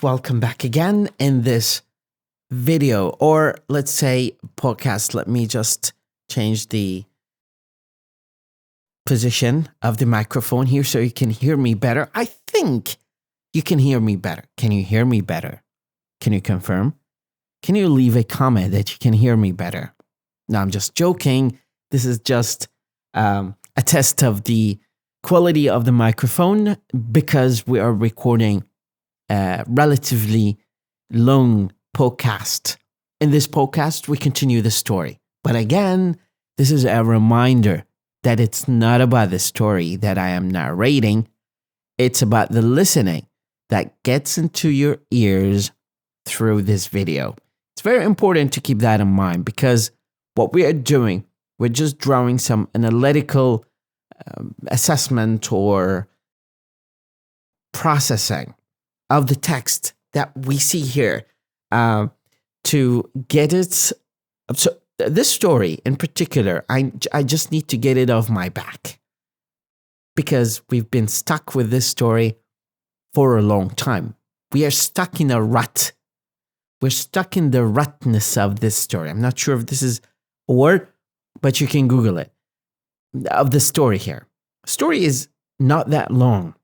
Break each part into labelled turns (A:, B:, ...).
A: Welcome back again in this video, or let's say podcast. Let me just change the position of the microphone here so you can hear me better. I think you can hear me better. Can you hear me better? Can you confirm? Can you leave a comment that you can hear me better? No, I'm just joking. This is just a test of the quality of the microphone because we are recording a relatively long podcast. In this podcast, we continue the story. But again, this is a reminder that it's not about the story that I am narrating. It's about the listening that gets into your ears through this video. It's very important to keep that in mind because what we are doing, we're just drawing some analytical assessment or processing of the text that we see here to get it. So this story in particular, I just need to get it off my back because we've been stuck with this story for a long time. We are stuck in a rut. We're stuck in the rutness of this story. I'm not sure if this is a word, but you can Google it. Of the story here. Story is not that long.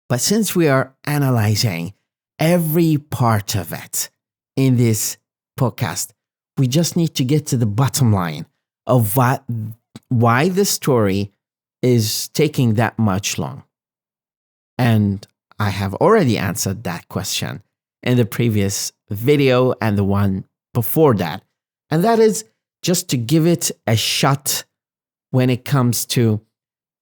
A: But since we are analyzing every part of it in this podcast, we just need to get to the bottom line of why the story is taking that much long. And I have already answered that question in the previous video and the one before that. And that is just to give it a shot when it comes to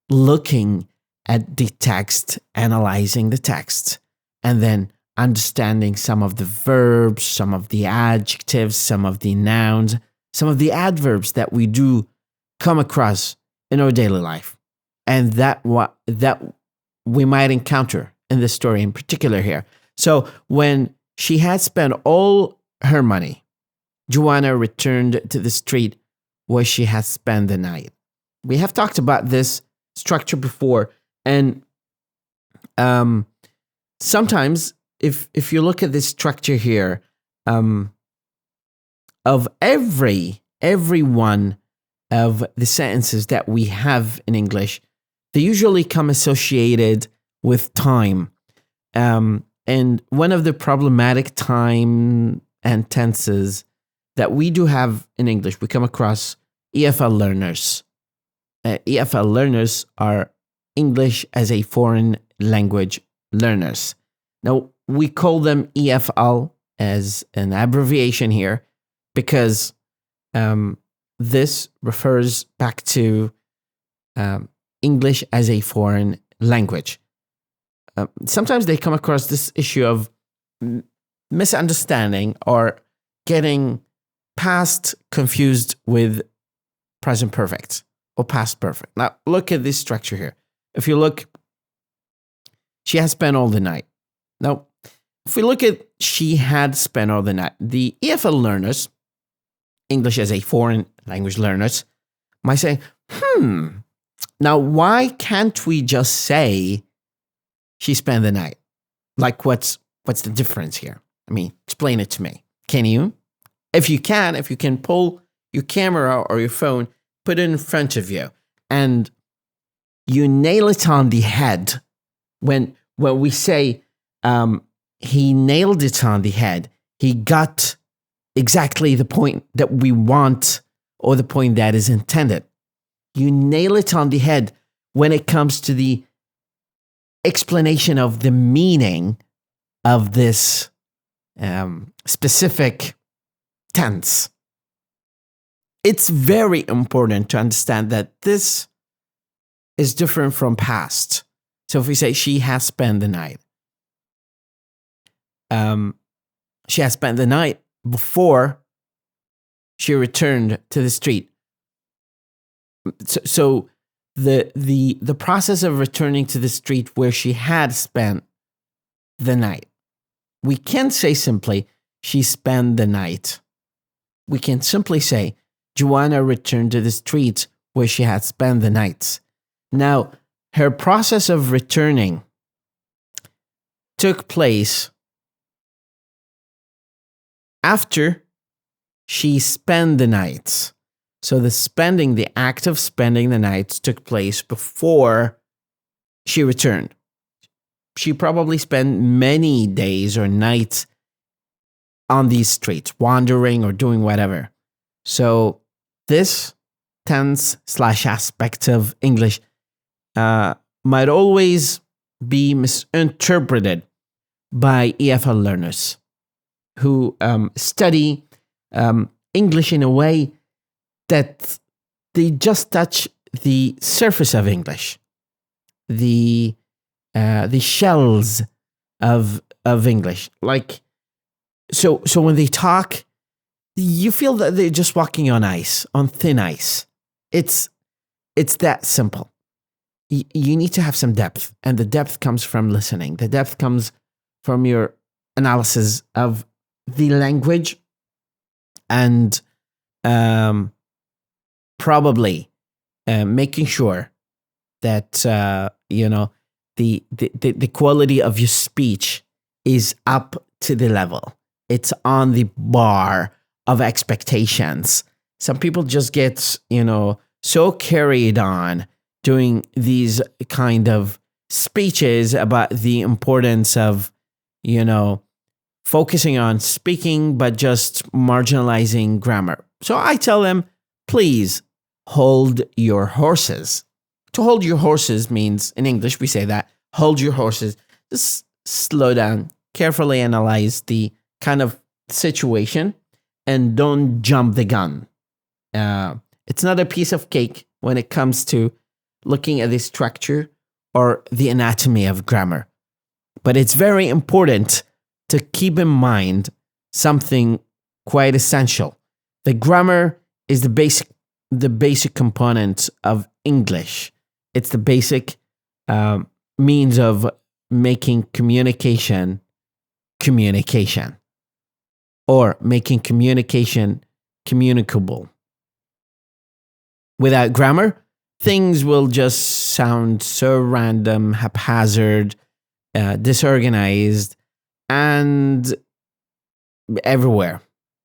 A: looking at the text, analyzing the text, and then understanding some of the verbs, some of the adjectives, some of the nouns, some of the adverbs that we do come across in our daily life. And that we might encounter in this story in particular here. So when she had spent all her money, Joanna returned to the street where she had spent the night. We have talked about this structure before, and sometimes if you look at this structure here, of every one of the sentences that we have in English, they usually come associated with time. And one of the problematic time and tenses that we do have in English, we come across EFL learners. EFL learners are English as a foreign language learners. Now, we call them EFL as an abbreviation here because this refers back to English as a foreign language. Sometimes they come across this issue of misunderstanding or getting past confused with present perfect or past perfect. Now, look at this structure here. If you look, she has spent all the night. Now, if we look at she had spent all the night, the EFL learners, English as a foreign language learners, might say, now why can't we just say she spent the night? Like, what's the difference here? I mean, explain it to me. Can you? If you can pull your camera or your phone, put it in front of you, and you nail it on the head. When we say he nailed it on the head, he got exactly the point that we want or the point that is intended. You nail it on the head when it comes to the explanation of the meaning of this specific tense. It's very important to understand that this is different from past. So if we say she has spent the night, she has spent the night before she returned to the street. So the process of returning to the street where she had spent the night, we can't say simply she spent the night. We can simply say Joanna returned to the street where she had spent the night. Now, her process of returning took place after she spent the night. So the act of spending the night took place before she returned. She probably spent many days or nights on these streets, wandering or doing whatever. So this tense/aspect of English might always be misinterpreted by EFL learners who study English in a way that they just touch the surface of English, the shells of English. Like, so when they talk, you feel that they're just walking on ice, on thin ice. It's that simple. You need to have some depth, and the depth comes from listening. The depth comes from your analysis of the language, and probably making sure that the quality of your speech is up to the level. It's on the bar of expectations. Some people just get, so carried on doing these kind of speeches about the importance of, focusing on speaking, but just marginalizing grammar. So I tell them, please hold your horses. To hold your horses means, in English, we say that, hold your horses. Just slow down, carefully analyze the kind of situation, and don't jump the gun. It's not a piece of cake when it comes to looking at the structure or the anatomy of grammar. But it's very important to keep in mind something quite essential. The grammar is the basic component of English. It's the basic means of making communication, or making communication communicable. Without grammar, things will just sound so random, haphazard, disorganized, and everywhere.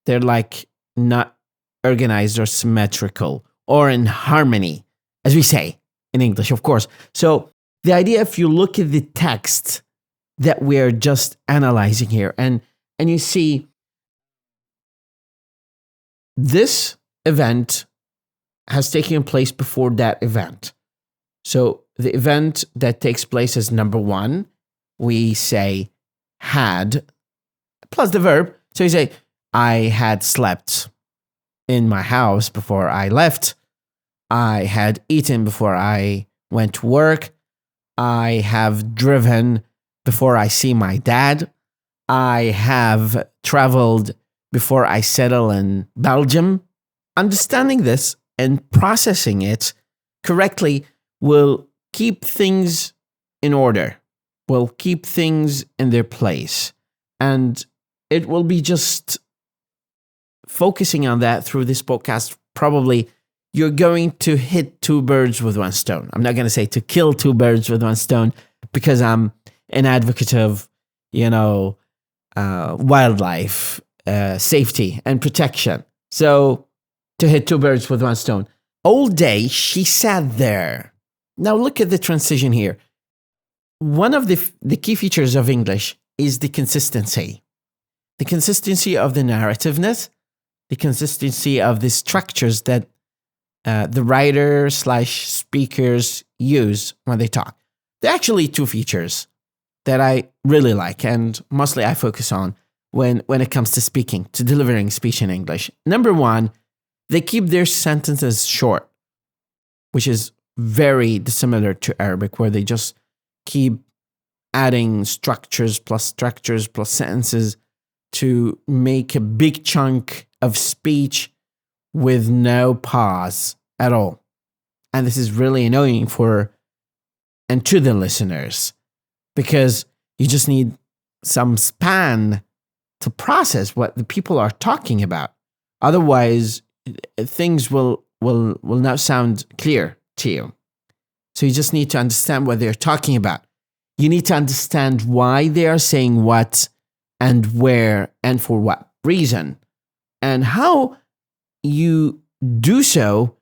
A: They're like not organized or symmetrical or in harmony, as we say in English, of course. So the idea, if you look at the text that we're just analyzing here, and you see this event has taken place before that event. So the event that takes place is number one. We say had plus the verb. So you say, I had slept in my house before I left. I had eaten before I went to work. I have driven before I see my dad. I have traveled before I settle in Belgium. Understanding this and processing it correctly will keep things in order, will keep things in their place. And it will be just focusing on that through this podcast. Probably you're going to hit two birds with one stone. I'm not going to say to kill two birds with one stone, because I'm an advocate of, wildlife, safety and protection. So to hit two birds with one stone. All day she sat there. Now look at the transition here. One of the key features of English is the consistency. The consistency of the narrativeness, the consistency of the structures that the writer/speakers use when they talk. There are actually two features that I really like, and mostly I focus on when it comes to speaking, to delivering speech in English. Number one, they keep their sentences short, which is very dissimilar to Arabic, where they just keep adding structures plus sentences to make a big chunk of speech with no pause at all. And this is really annoying to the listeners, because you just need some span to process what the people are talking about. Otherwise, things will not sound clear to you. So you just need to understand what they're talking about. You need to understand why they are saying what and where and for what reason. And how you do so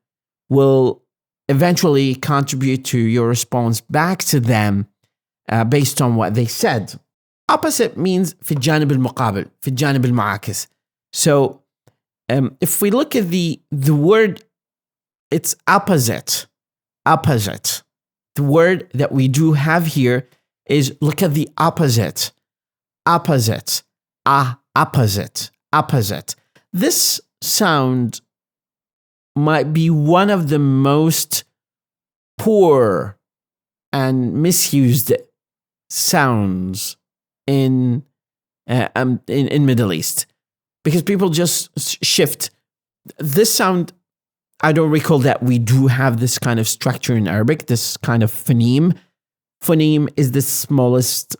A: will eventually contribute to your response back to them based on what they said. Opposite means في الجانب المقابل, في الجانب المعاكس. So if we look at the word, it's opposite. Opposite. The word that we do have here is, look at the opposite. Opposite. Opposite. Opposite. This sound might be one of the most poor and misused sounds in Middle East, because people just shift this sound. I don't recall that we do have this kind of structure in Arabic, this kind of phoneme. Phoneme is the smallest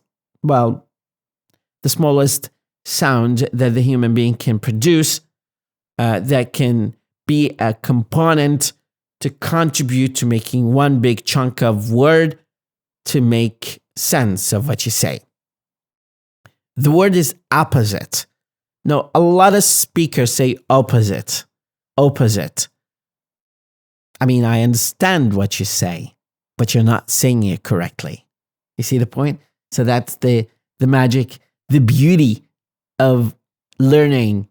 A: sound that the human being can produce that can be a component to contribute to making one big chunk of word to make sense of what you say. The word is opposite. No, a lot of speakers say opposite. Opposite. I mean, I understand what you say, but you're not saying it correctly. You see the point? So that's the magic, the beauty of learning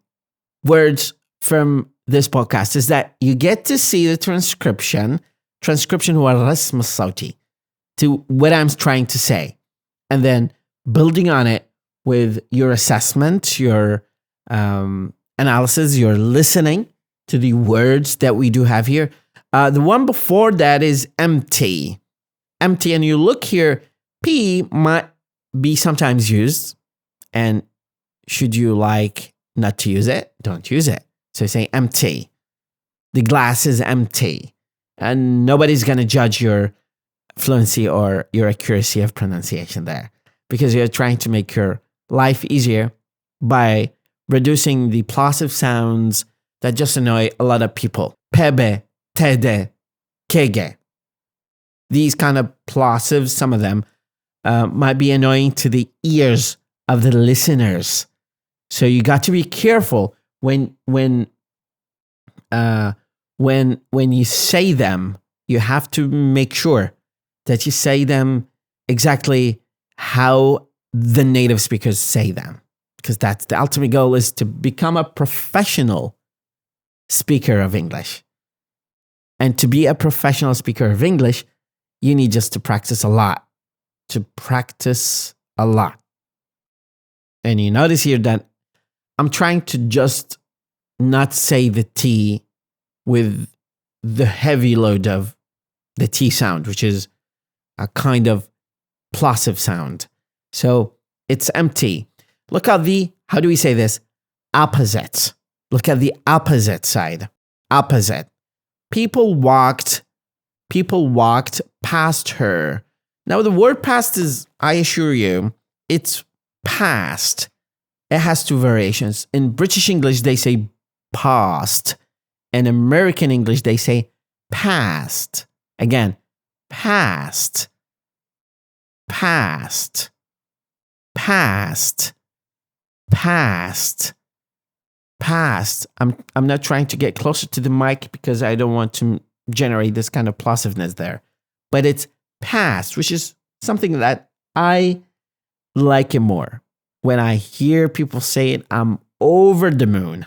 A: words from this podcast, is that you get to see the transcription هو الرسم الصوتي to what I'm trying to say, and then building on it with your assessment, your analysis, your listening to the words that we do have here. The one before that is empty. Empty, and you look here, P might be sometimes used, and should you like not to use it, don't use it. So you say empty. The glass is empty. And nobody's going to judge your fluency or your accuracy of pronunciation there, because you're trying to make your life easier by reducing the plosive sounds that just annoy a lot of people. Pebe, tede, kege. These kind of plosives, some of them, might be annoying to the ears of the listeners. So you got to be careful when you say them. You have to make sure that you say them exactly how the native speakers say them, because that's the ultimate goal, is to become a professional speaker of English. And to be a professional speaker of English, you need just to practice a lot. To practice a lot. And you notice here that I'm trying to just not say the T with the heavy load of the T sound, which is a kind of plosive sound. So it's empty. Look at how do we say this? Opposite. Look at the opposite side. Opposite. People walked past her. Now the word past is, I assure you, it's past. It has two variations. In British English, they say past. In American English, they say past. Again, past. Past. Past. Past. Past. I'm not trying to get closer to the mic because I don't want to generate this kind of plosiveness there. But it's past, which is something that I like it more. When I hear people say it, I'm over the moon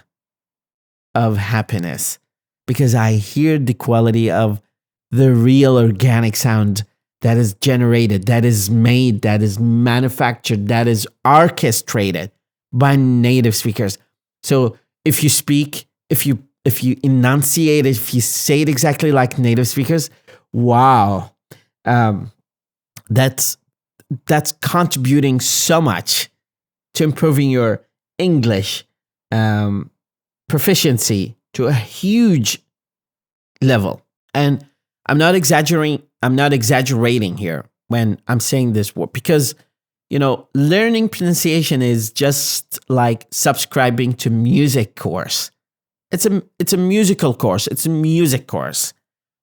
A: of happiness, because I hear the quality of the real organic sound that is generated, that is made, that is manufactured, that is orchestrated by native speakers. So if you speak, if you enunciate it, if you say it exactly like native speakers, wow, that's contributing so much to improving your English proficiency to a huge level. And I'm not exaggerating here when I'm saying this word, because learning pronunciation is just like subscribing to music course. It's a musical course. It's a music course.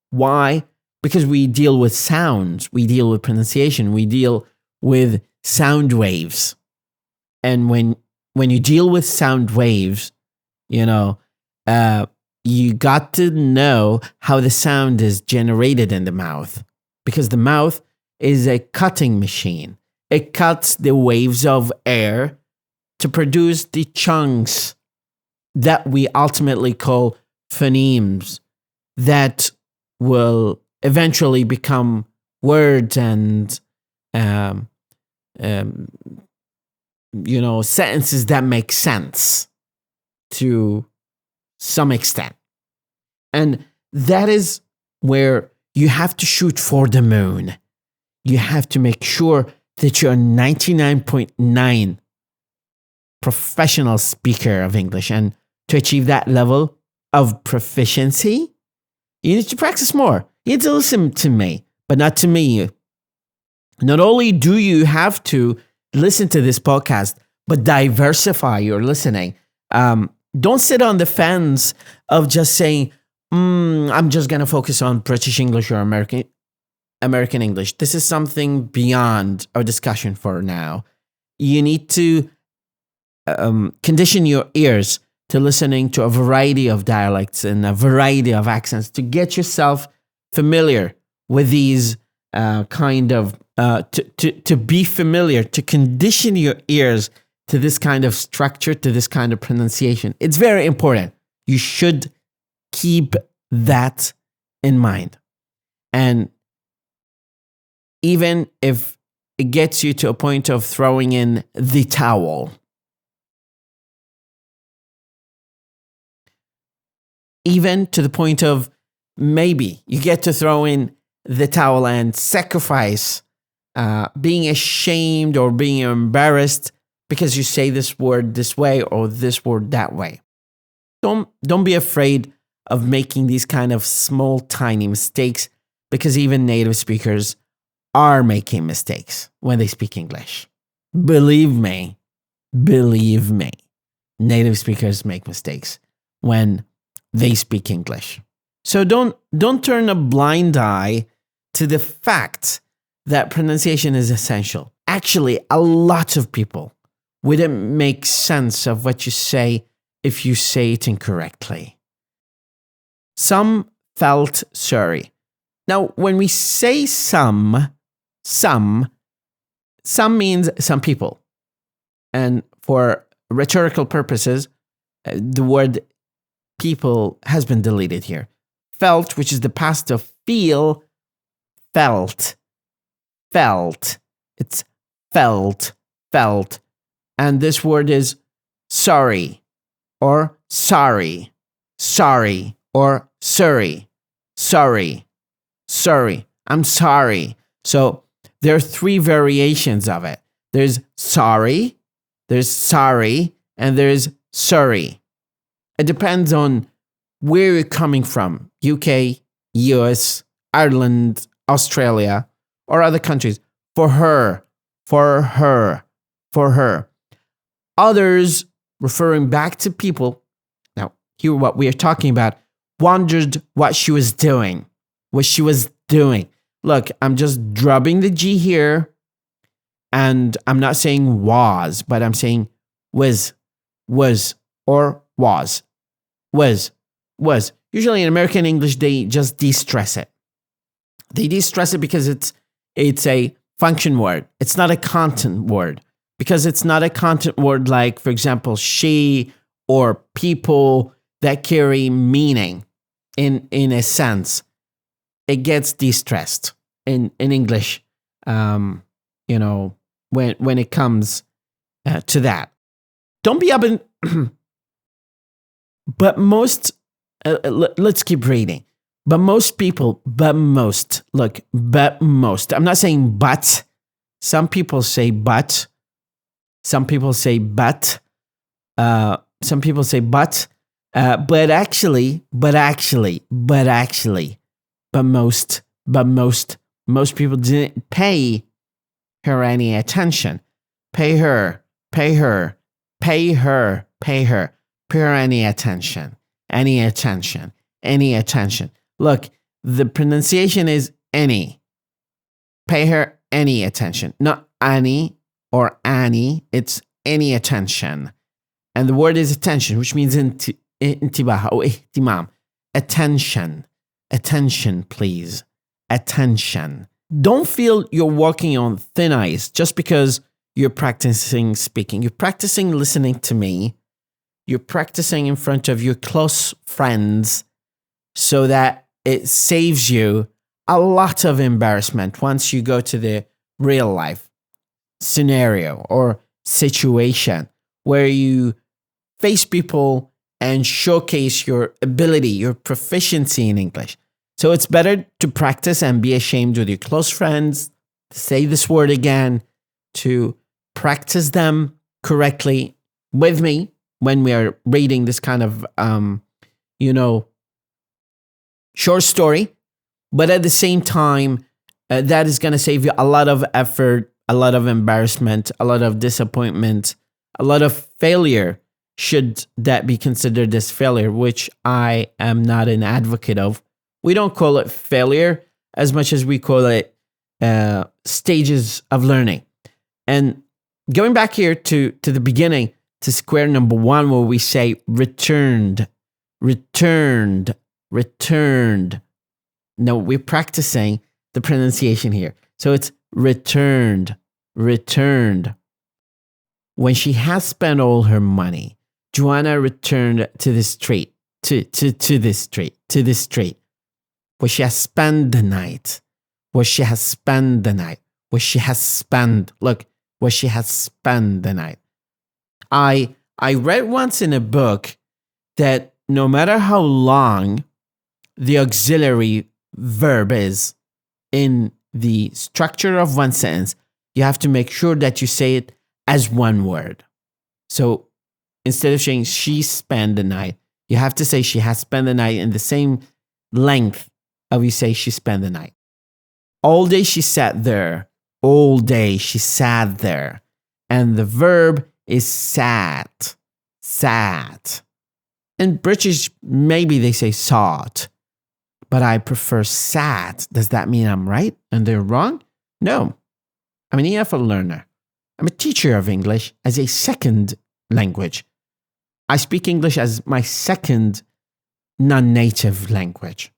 A: Why? Because we deal with sounds, we deal with pronunciation, we deal with sound waves. And when when you deal with sound waves, you know, you got to know how the sound is generated in the mouth, because the mouth is a cutting machine. It cuts the waves of air to produce the chunks that we ultimately call phonemes that will eventually become words and sentences that make sense to some extent. And that is where you have to shoot for the moon. You have to make sure that you're 99.9 professional speaker of English. And to achieve that level of proficiency, you need to practice more. You need to listen to me, but not to me. Not only do you have to listen to this podcast, but diversify your listening. Don't sit on the fence of just saying, I'm just going to focus on British English or American English. This is something beyond our discussion for now. You need to condition your ears to listening to a variety of dialects and a variety of accents to get yourself familiar with these to be familiar, to condition your ears to this kind of structure, to this kind of pronunciation. It's very important. You should keep that in mind. And even if it gets you to a point of throwing in the towel, even to the point of maybe you get to throw in the towel and sacrifice being ashamed or being embarrassed because you say this word this way or this word that way. Don't be afraid of making these kind of small, tiny mistakes, because even native speakers are making mistakes when they speak English. Believe me, native speakers make mistakes when they speak English. So don't turn a blind eye to the fact that pronunciation is essential. Actually, a lot of people wouldn't make sense of what you say if you say it incorrectly. Some felt sorry. Now, when we say some means some people. And for rhetorical purposes, the word people has been deleted here. Felt, which is the past of feel, felt. It's felt. And this word is sorry or sorry or sorry. I'm sorry. So there are three variations of it. There's sorry, and there's sorry. It depends on where you're coming from. UK, US, Ireland, Australia, or other countries. For her. Others, referring back to people, now here what we are talking about, wondered what she was doing. Look, I'm just dropping the G here, and I'm not saying was, but I'm saying was, or was. Usually in American English, they just de-stress it. They de-stress it because it's a function word. It's not a content word. Because it's not a content word like, for example, she or people that carry meaning in a sense. It gets de-stressed in English, when it comes to that. Don't be up in... But most... let's keep reading. But most people... I'm not saying but. Some people say but. Some people say but. But most people didn't pay her any attention. Pay her any attention. Look, the pronunciation is any. Pay her any attention, not Annie or Annie. It's any attention. And the word is attention, which means intibah or ihtimam. Attention. Attention, please. Attention. Don't feel you're walking on thin ice just because you're practicing speaking. You're practicing listening to me. You're practicing in front of your close friends so that it saves you a lot of embarrassment once you go to the real life scenario or situation where you face people and showcase your ability, your proficiency in English. So it's better to practice and be ashamed with your close friends, to say this word again, to practice them correctly with me when we are reading this kind of, short story. But at the same time, that is going to save you a lot of effort, a lot of embarrassment, a lot of disappointment, a lot of failure, should that be considered as failure, which I am not an advocate of. We don't call it failure as much as we call it stages of learning. And going back here to the beginning, to square number one, where we say returned. No, we're practicing the pronunciation here. So it's returned. When she has spent all her money, Joanna returned to the street, to the street, where she has spent the night, where she has spent the night. I read once in a book that no matter how long the auxiliary verb is in the structure of one sentence, you have to make sure that you say it as one word. So instead of saying she spent the night, you have to say she has spent the night in the same length of you say she spent the night. All day she sat there. All day she sat there. And the verb is sat. In British, maybe they say sought, but I prefer sat. Does that mean I'm right and they're wrong? No. I'm an EFL learner. I'm a teacher of English as a second language. I speak English as my second non-native language.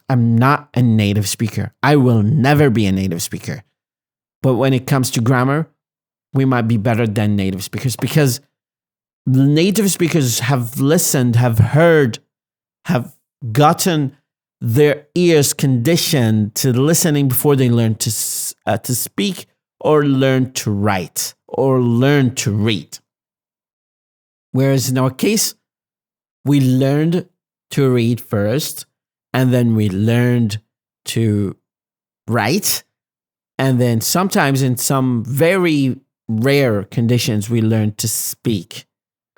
A: I'm not a native speaker. I will never be a native speaker. But when it comes to grammar, we might be better than native speakers because native speakers have listened, have heard, have gotten their ears conditioned to listening before they learn to speak or learn to write or learn to read. Whereas in our case, we learned to read first, and then we learned to write, and then sometimes in some very rare conditions, we learned to speak.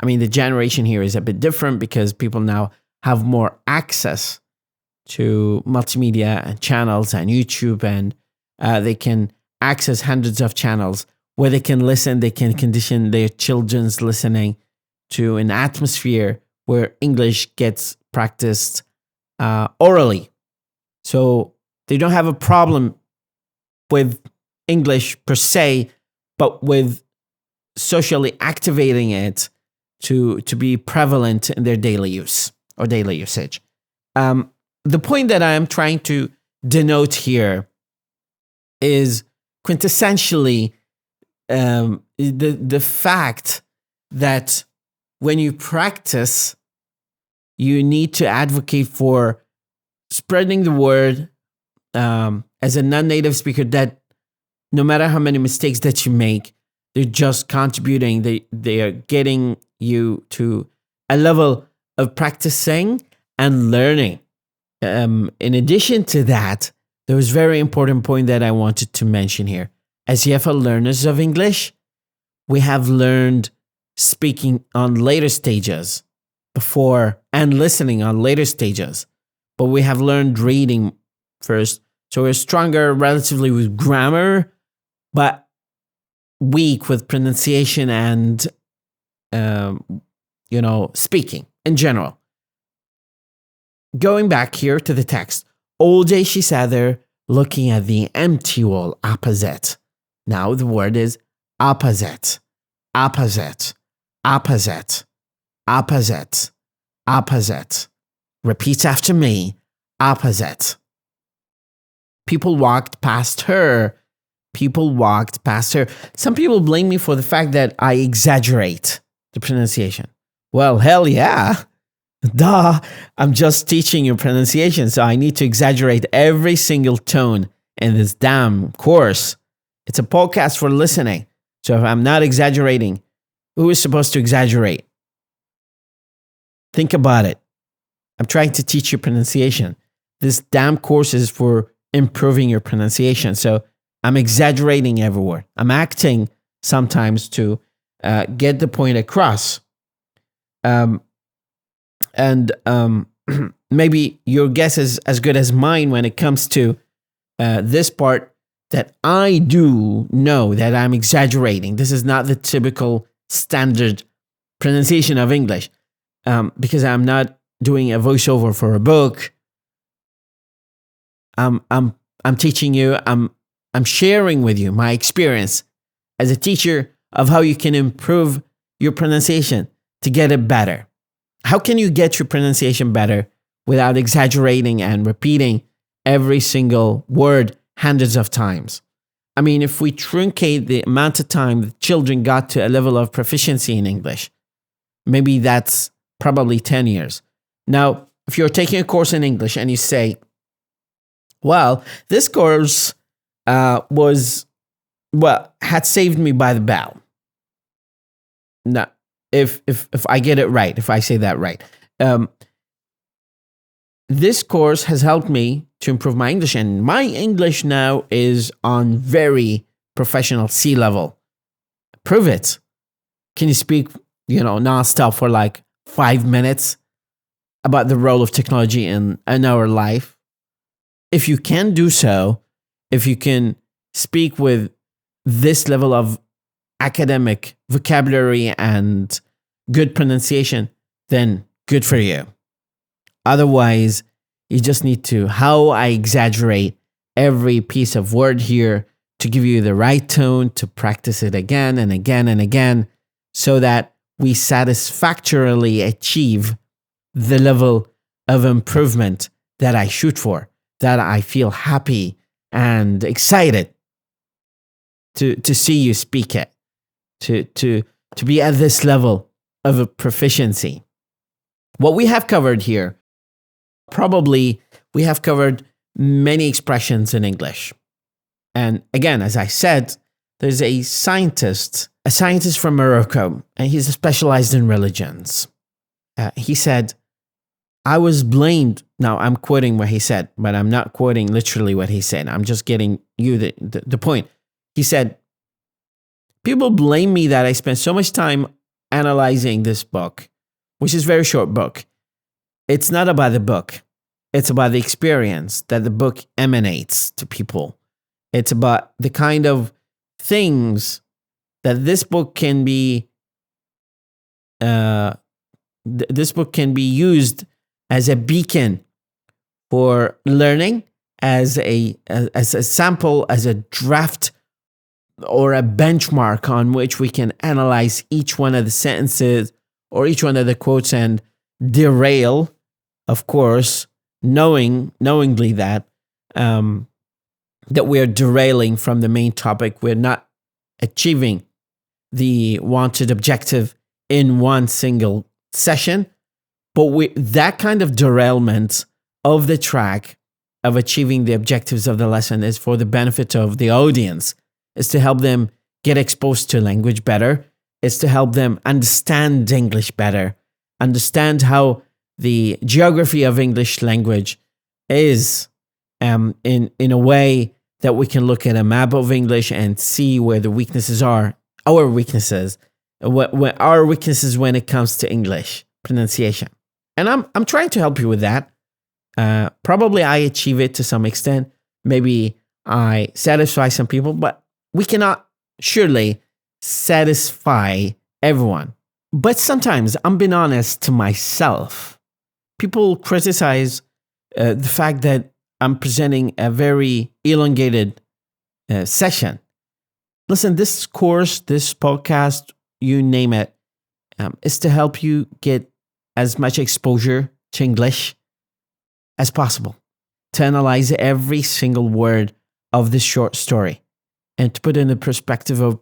A: I mean, the generation here is a bit different because people now have more access to multimedia and channels and YouTube, and they can access hundreds of channels where they can listen, they can condition their children's listening to an atmosphere where English gets practiced orally. So they don't have a problem with English per se, but with socially activating it to be prevalent in their daily use or daily usage. The point that I am trying to denote here is quintessentially the fact that when you practice, you need to advocate for spreading the word as a non-native speaker, that no matter how many mistakes that you make, they're just contributing. They are getting you to a level of practicing and learning. In addition to that, there was a very important point that I wanted to mention here. As EFL learners of English, we have learned speaking on later stages before and listening on later stages, but we have learned reading first. So we're stronger relatively with grammar, but weak with pronunciation and, speaking in general. Going back here to the text, all day she sat there looking at the empty wall opposite. Now the word is opposite. opposite, opposite, opposite. Repeat after me, opposite. People walked past her. People walked past her. Some people blame me for the fact that I exaggerate the pronunciation. Well, hell yeah. Duh. I'm just teaching you pronunciation, so I need to exaggerate every single tone in this damn course. It's a podcast for listening. So if I'm not exaggerating, who is supposed to exaggerate? Think about it. I'm trying to teach you pronunciation. This damn course is for improving your pronunciation. So I'm exaggerating every word. I'm acting sometimes to get the point across. Maybe your guess is as good as mine when it comes to this part, that I do know that I'm exaggerating. This is not the typical standard pronunciation of English, because I'm not doing a voiceover for a book. I'm teaching you. I'm sharing with you my experience as a teacher of how you can improve your pronunciation to get it better. How can you get your pronunciation better without exaggerating and repeating every single word hundreds of times? I mean, if we truncate the amount of time that children got to a level of proficiency in English, maybe that's probably 10 years. Now, if you're taking a course in English and you say, well, this course had saved me by the bell. Now, if I get it right, if I say that right, this course has helped me to improve my English, and my English now is on very professional C level. Prove it. Can you speak, nonstop for like 5 minutes about the role of technology in our life? If you can do so, if you can speak with this level of academic vocabulary and good pronunciation, then good for you. Otherwise, you just need to, how I exaggerate every piece of word here to give you the right tone, to practice it again and again and again, so that we satisfactorily achieve the level of improvement that I shoot for, that I feel happy and excited to see you speak it, to be at this level of a proficiency. What we have covered here, probably we have covered many expressions in English. And again, as I said, there's a scientist from Morocco, and he's specialized in religions. He said, I was blamed. Now, I'm quoting what he said, but I'm not quoting literally what he said. I'm just getting you the point. He said, people blame me that I spent so much time analyzing this book, which is a very short book. It's not about the book. It's about the experience that the book emanates to people. It's about the kind of things that this book can be used as a beacon for learning, as a sample, as a draft or a benchmark on which we can analyze each one of the sentences or each one of the quotes and derail, of course, knowingly that we're derailing from the main topic. We're not achieving the wanted objective in one single session, but that kind of derailment of the track of achieving the objectives of the lesson is for the benefit of the audience, is to help them get exposed to language better, is to help them understand English better, understand how the geography of English language is in a way that we can look at a map of English and see where the weaknesses are, our weaknesses when it comes to English pronunciation. And I'm trying to help you with that. Probably I achieve it to some extent. Maybe I satisfy some people, but we cannot surely satisfy everyone. But sometimes, I'm being honest to myself, people criticize the fact that I'm presenting a very elongated session. Listen, this course, this podcast, you name it, is to help you get as much exposure to English as possible, to analyze every single word of this short story and to put in the perspective of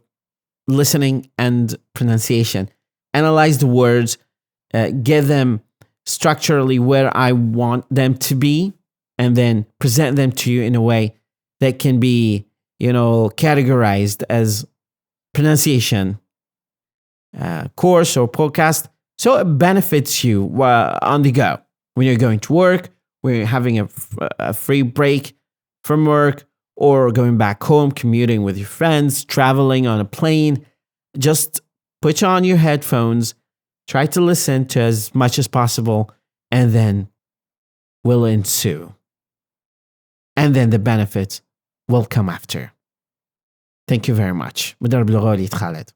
A: listening and pronunciation. Analyze the words, get them structurally where I want them to be, and then present them to you in a way that can be, categorized as pronunciation course or podcast. So it benefits you on the go when you're going to work, when you're having a free break from work, or going back home, commuting with your friends, traveling on a plane. Just put on your headphones, try to listen to as much as possible, and then will ensue. And then the benefits will come after. Thank you very much. مدرب اللغة وليد خالد.